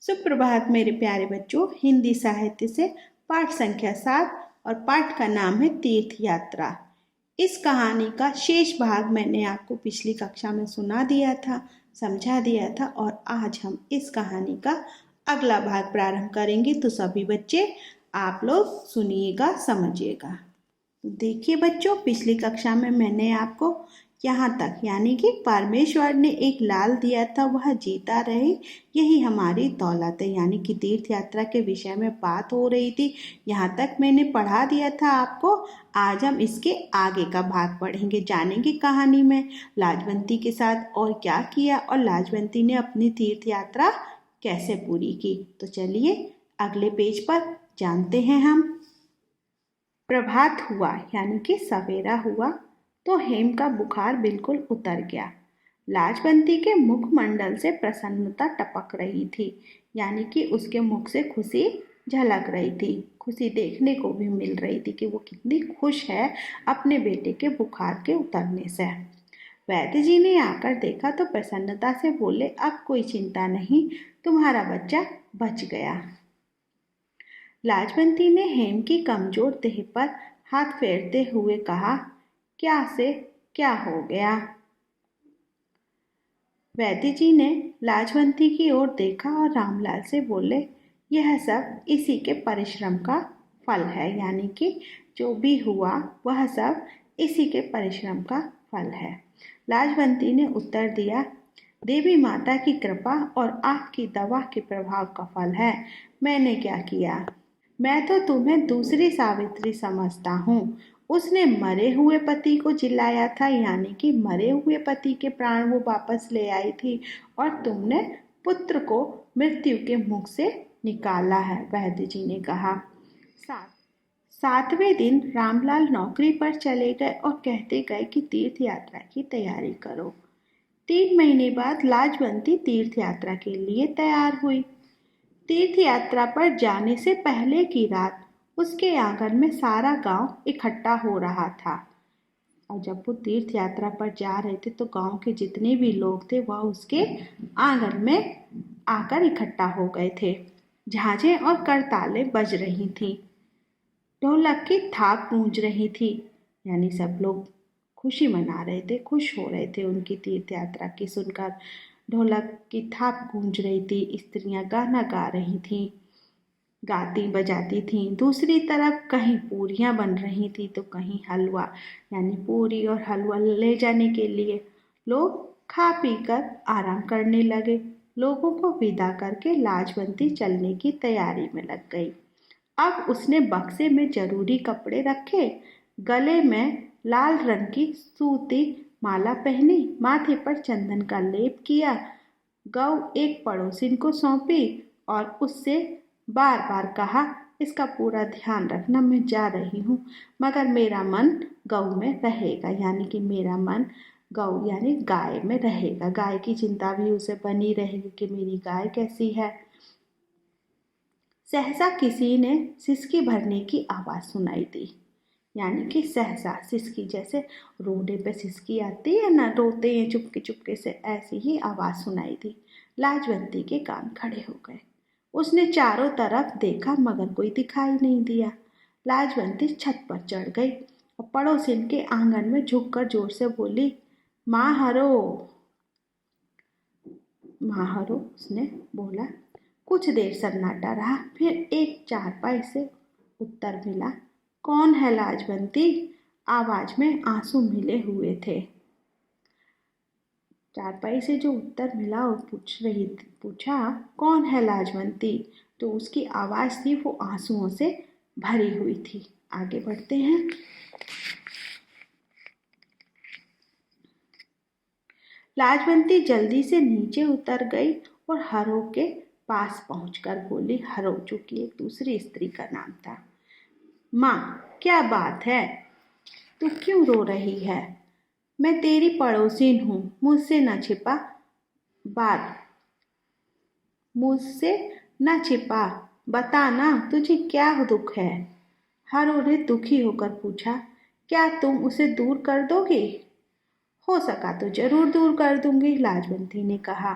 सुप्रभात मेरे प्यारे बच्चों। हिंदी साहित्य से पाठ संख्या 7 और पाठ का नाम है तीर्थ यात्रा। इस कहानी का शेष भाग मैंने आपको पिछली कक्षा में सुना दिया था, समझा दिया था और आज हम इस कहानी का अगला भाग प्रारंभ करेंगे। तो सभी बच्चे आप लोग सुनिएगा, समझिएगा। देखिए बच्चों, पिछली कक्षा में मैंने आपको यहाँ तक यानी कि परमेश्वर ने एक लाल दिया था, वह जीता रहे, यही हमारी दौलत है, यानी कि तीर्थ यात्रा के विषय में बात हो रही थी। यहाँ तक मैंने पढ़ा दिया था आपको। आज हम इसके आगे का भाग पढ़ेंगे, जानेंगे कहानी में लाजवंती के साथ और क्या किया और लाजवंती ने अपनी तीर्थ यात्रा कैसे पूरी की। तो चलिए अगले पेज पर जानते हैं हम। प्रभात हुआ यानी कि सवेरा हुआ तो हेम का बुखार बिल्कुल उतर गया। लाजवंती के मुखमंडल से प्रसन्नता टपक रही थी, यानी कि उसके मुख से खुशी झलक रही थी। खुशी देखने को भी मिल रही थी कि वो कितनी खुश है अपने बेटे के बुखार के उतरने से। वैद्य जी ने आकर देखा तो प्रसन्नता से बोले, अब कोई चिंता नहीं, तुम्हारा बच्चा बच गया। लाजवंती ने हेम की कमजोर देह पर हाथ फेरते हुए कहा, क्या से क्या हो गया? वैद्य जी ने लाजवंती की ओर देखा और रामलाल से बोले, यह सब इसी के परिश्रम का फल है, यानी कि जो भी हुआ वह सब इसी के परिश्रम का फल है। लाजवंती ने उत्तर दिया, देवी माता की कृपा और आपकी दवा के प्रभाव का फल है। मैंने क्या किया? मैं तो तुम्हें दूसरी सावित्री समझता हूँ। उसने मरे हुए पति को जिलाया था, यानी कि मरे हुए पति के प्राण वो वापस ले आई थी और तुमने पुत्र को मृत्यु के मुख से निकाला है, वैद्य जी ने कहा। 7वें दिन रामलाल नौकरी पर चले गए और कहते गए कि तीर्थ यात्रा की तैयारी करो। 3 महीने बाद लाजवंती तीर्थ यात्रा के लिए तैयार हुई। तीर्थ यात्रा पर जाने से पहले की रात उसके आंगन में सारा गांव इकट्ठा हो रहा था। और जब वो तीर्थ यात्रा पर जा रहे थे तो गांव के जितने भी लोग थे वह उसके आंगन में आकर इकट्ठा हो गए थे। झांझें और करतालें बज रही थीं, ढोलक की थाप गूंज रही थी, यानी सब लोग खुशी मना रहे थे, खुश हो रहे थे उनकी तीर्थ यात्रा की सुनकर। ढोलक की थाप गूंज रही थी, स्त्रियां गाना गा रही थीं, गाती बजाती थीं। दूसरी तरफ कहीं पूरियां बन रही थी तो कहीं हलवा, यानी पूरी और हलवा ले जाने के लिए लोग खा पी कर आराम करने लगे। लोगों को विदा करके लाजवंती चलने की तैयारी में लग गई। अब उसने बक्से में जरूरी कपड़े रखे, गले में लाल रंग की सूती माला पहनी, माथे पर चंदन का लेप किया, गौ एक पड़ोसिन को सौंपी और उससे बार बार कहा, इसका पूरा ध्यान रखना, मैं जा रही हूँ मगर मेरा मन गौ में रहेगा, यानी कि मेरा मन गौ यानी गाय में रहेगा। गाय की चिंता भी उसे बनी रहेगी कि मेरी गाय कैसी है। सहसा किसी ने सिसकी भरने की आवाज़ सुनाई दी, यानी कि सहसा सिसकी, जैसे रोडे पे सिसकी आती है ना, रोते हैं चुपके चुपके से, ऐसी ही आवाज़ सुनाई दी। लाजवंती के कान खड़े हो गए। उसने चारों तरफ देखा मगर कोई दिखाई नहीं दिया। लाजवंती छत पर चढ़ गई और पड़ोसिन के आंगन में झुककर जोर से बोली, माँ हरो, माँ हरो। उसने बोला। कुछ देर सन्नाटा रहा, फिर एक चारपाई से उत्तर मिला, कौन है लाजवंती? आवाज में आंसू मिले हुए थे। चारपाई से जो उत्तर मिला वो पूछा, कौन है लाजवंती? तो उसकी आवाज थी वो आंसुओं से भरी हुई थी। आगे बढ़ते हैं। लाजवंती जल्दी से नीचे उतर गई और हरो के पास पहुंचकर बोली, हरो जो कि एक दूसरी स्त्री का नाम था, माँ क्या बात है, तू क्यों रो रही है? मैं तेरी पड़ोसिन हूँ, मुझसे न छिपा, बता ना तुझे क्या दुख है? हरो ने दुखी होकर पूछा, क्या तुम उसे दूर कर दोगी? हो सका तो जरूर दूर कर दूंगी, लाजवंती ने कहा।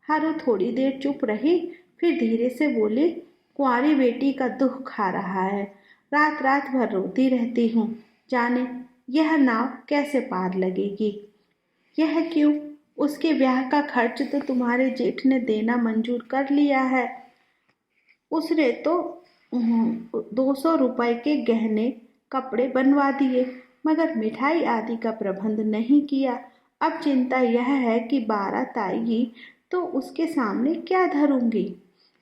हरो थोड़ी देर चुप रही, फिर धीरे से बोले, कुंवारी बेटी का दुख खा रहा है, रात रात भर रोती रहती हूँ, जाने यह नाव कैसे पार लगेगी। यह क्यों? उसके ब्याह का खर्च तो तुम्हारे जेठ ने देना मंजूर कर लिया है। उसने तो 200 रुपए के गहने कपड़े बनवा दिए, मगर मिठाई आदि का प्रबंध नहीं किया। अब चिंता यह है कि बारात आएगी तो उसके सामने क्या धरूंगी।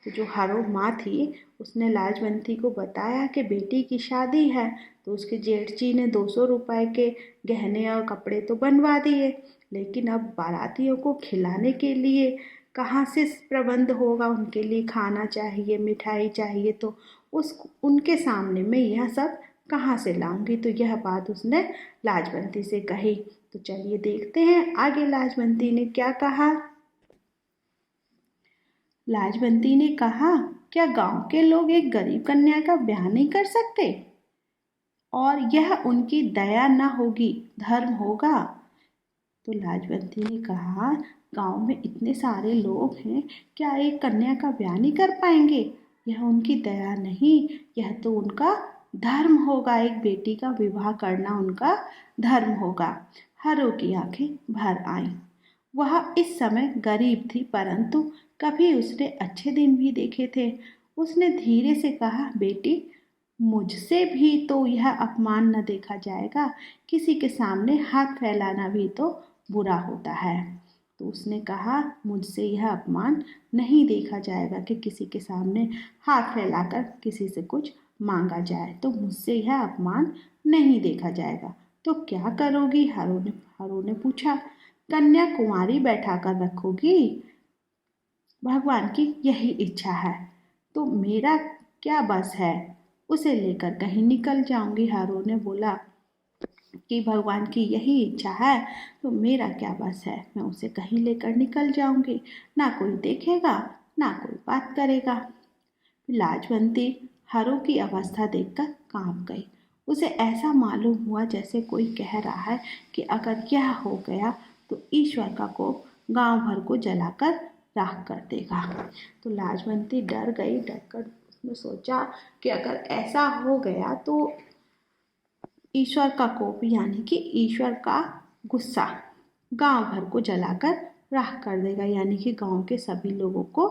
तो जो हारो माँ थी उसने लाजवंती को बताया कि बेटी की शादी है, तो उसके जेठ जी ने 200 रुपए के गहने और कपड़े तो बनवा दिए, लेकिन अब बारातियों को खिलाने के लिए कहाँ से प्रबंध होगा। उनके लिए खाना चाहिए, मिठाई चाहिए, तो उनके सामने मैं यह सब कहाँ से लाऊंगी। तो यह बात उसने लाजवंती से कही। तो चलिए देखते हैं आगे लाजवंती ने क्या कहा। लाजवंती ने कहा, क्या गांव के लोग एक गरीब कन्या का ब्याह नहीं कर सकते? और यह उनकी दया न होगी, धर्म होगा। तो लाजवंती ने कहा, गांव में इतने सारे लोग हैं, क्या एक कन्या का ब्याह नहीं कर पाएंगे? यह उनकी दया नहीं, यह तो उनका धर्म होगा। एक बेटी का विवाह करना उनका धर्म होगा। हरो की आंखें भर आईं। वह इस समय गरीब थी, परंतु कभी उसने अच्छे दिन भी देखे थे। उसने धीरे से कहा, बेटी, मुझसे भी तो यह अपमान न देखा जाएगा। किसी के सामने हाथ फैलाना भी तो बुरा होता है। तो उसने कहा, मुझसे यह अपमान नहीं देखा जाएगा कि किसी के सामने हाथ फैलाकर किसी से कुछ मांगा जाए, तो मुझसे यह अपमान नहीं देखा जाएगा। तो क्या करोगी? हरो ने पूछा। कन्या कुंवारी बैठा कर रखोगी? भगवान की यही इच्छा है, तो मेरा क्या बस है, उसे लेकर कहीं निकल जाऊंगी। हारून ने बोला कि भगवान की यही इच्छा है तो मेरा क्या बस है, मैं उसे कहीं लेकर निकल जाऊंगी, ना कोई देखेगा ना कोई बात करेगा। लाजवंती हारू की अवस्था देखकर कांप गई। उसे ऐसा मालूम हुआ जैसे कोई कह रहा है कि अगर यह हो गया तो ईश्वर का कोप गांव भर को जलाकर राख कर देगा। तो लाजवंती डर गई। डरकर उसने सोचा कि अगर ऐसा हो गया तो ईश्वर का कोप यानी कि ईश्वर का गुस्सा गांव भर को जलाकर राख कर देगा, यानी कि गांव के सभी लोगों को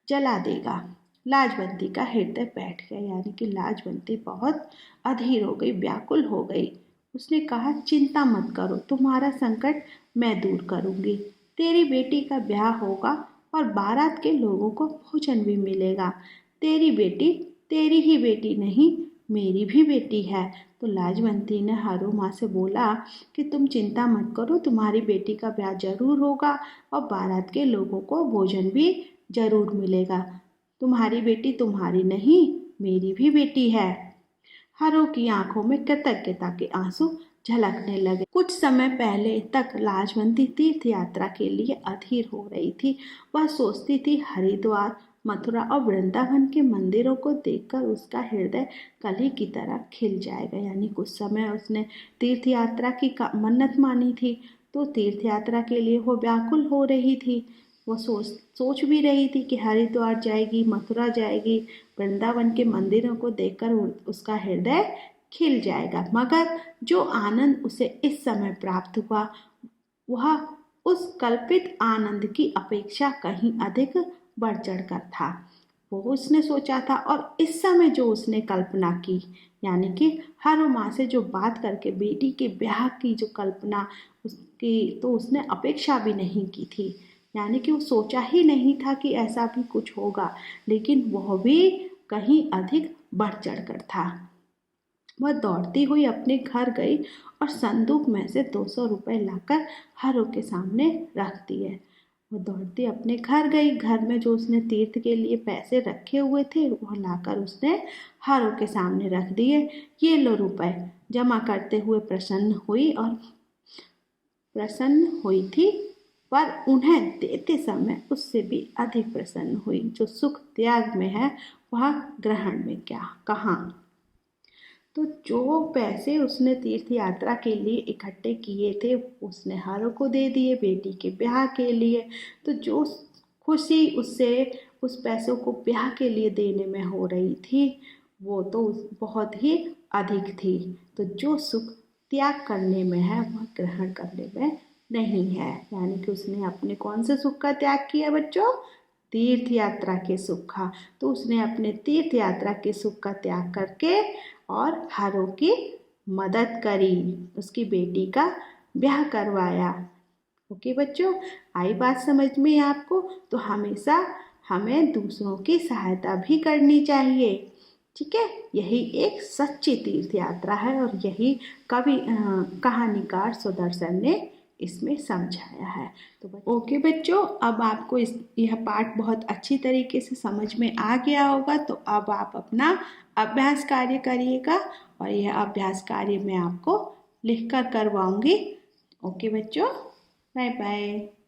जला देगा। लाजवंती का हृदय बैठ गया, यानी कि लाजवंती बहुत अधीर हो गई, व्याकुल हो गई। उसने कहा, चिंता मत करो, तुम्हारा संकट मैं दूर करूंगी। तेरी बेटी का ब्याह होगा और बारात के लोगों को भोजन भी मिलेगा। तेरी बेटी तेरी ही बेटी नहीं, मेरी भी बेटी है। तो लाजवंती ने हारू माँ से बोला कि तुम चिंता मत करो, तुम्हारी बेटी का ब्याह जरूर होगा और बारात के लोगों को भोजन भी जरूर मिलेगा। तुम्हारी बेटी तुम्हारी नहीं, मेरी भी बेटी है। हारू की आंखों में कृतज्ञता के आंसू झलकने लगे। कुछ समय पहले तक लाजवंती तीर्थ यात्रा के लिए अधीर हो रही थी। वह सोचती थी हरिद्वार, मथुरा और वृंदावन के मंदिरों को देखकर उसका हृदय कली की तरह खिल जाएगा। यानी कुछ समय उसने तीर्थ यात्रा की मन्नत मानी थी, तो तीर्थ यात्रा के लिए वो व्याकुल हो रही थी। वो सोच भी रही थी कि हरिद्वार जाएगी, मथुरा जाएगी, वृंदावन के मंदिरों को देखकर उसका हृदय खिल जाएगा। मगर जो आनंद उसे इस समय प्राप्त हुआ वह उस कल्पित आनंद की अपेक्षा कहीं अधिक बढ़ चढ़कर था। वो उसने सोचा था, और इस समय जो उसने कल्पना की, यानी कि हर माँ से जो बात करके बेटी के ब्याह की जो कल्पना उसकी, तो उसने अपेक्षा भी नहीं की थी। यानी कि वो सोचा ही नहीं था कि ऐसा भी कुछ होगा, लेकिन वह भी कहीं अधिक बढ़ चढ़कर था। वह दौड़ती हुई अपने घर गई और संदूक में से 200 रुपए लाकर हारू के सामने रख दिए। वो दौड़ती अपने घर गई। घर में जो उसने तीर्थ के लिए पैसे रखे हुए थे वह लाकर उसने हारू के सामने रख दिए। ये लो रुपए, जमा करते हुए प्रसन्न हुई थी, पर उन्हें देते समय उससे भी अधिक प्रसन्न हुई। जो सुख त्याग में है वह ग्रहण में क्या कहाँ। तो जो पैसे उसने तीर्थ यात्रा के लिए इकट्ठे किए थे उसने हारू को दे दिए बेटी के ब्याह के लिए। तो जो खुशी उससे उस पैसों को ब्याह के लिए देने में हो रही थी वो तो बहुत ही अधिक थी। तो जो सुख त्याग करने में है वह ग्रहण करने में नहीं है। यानी कि उसने अपने कौन से सुख का त्याग किया बच्चों? तीर्थ यात्रा के सुख का। तो उसने अपने तीर्थ यात्रा के सुख का त्याग करके और हारो की मदद करी, उसकी बेटी का ब्याह करवाया। ओके बच्चों, आई बात समझ में आपको? तो हमेशा हमें दूसरों की सहायता भी करनी चाहिए, ठीक है। यही एक सच्ची तीर्थ यात्रा है और यही कहानीकार सुदर्शन ने इसमें समझाया है। तो ओके बच्चों, अब आपको यह पाठ बहुत अच्छी तरीके से समझ में आ गया होगा। तो अब आप अपना अभ्यास कार्य करिएगा और यह अभ्यास कार्य मैं आपको लिखकर करवाऊंगी। ओके बच्चों, बाय बाय।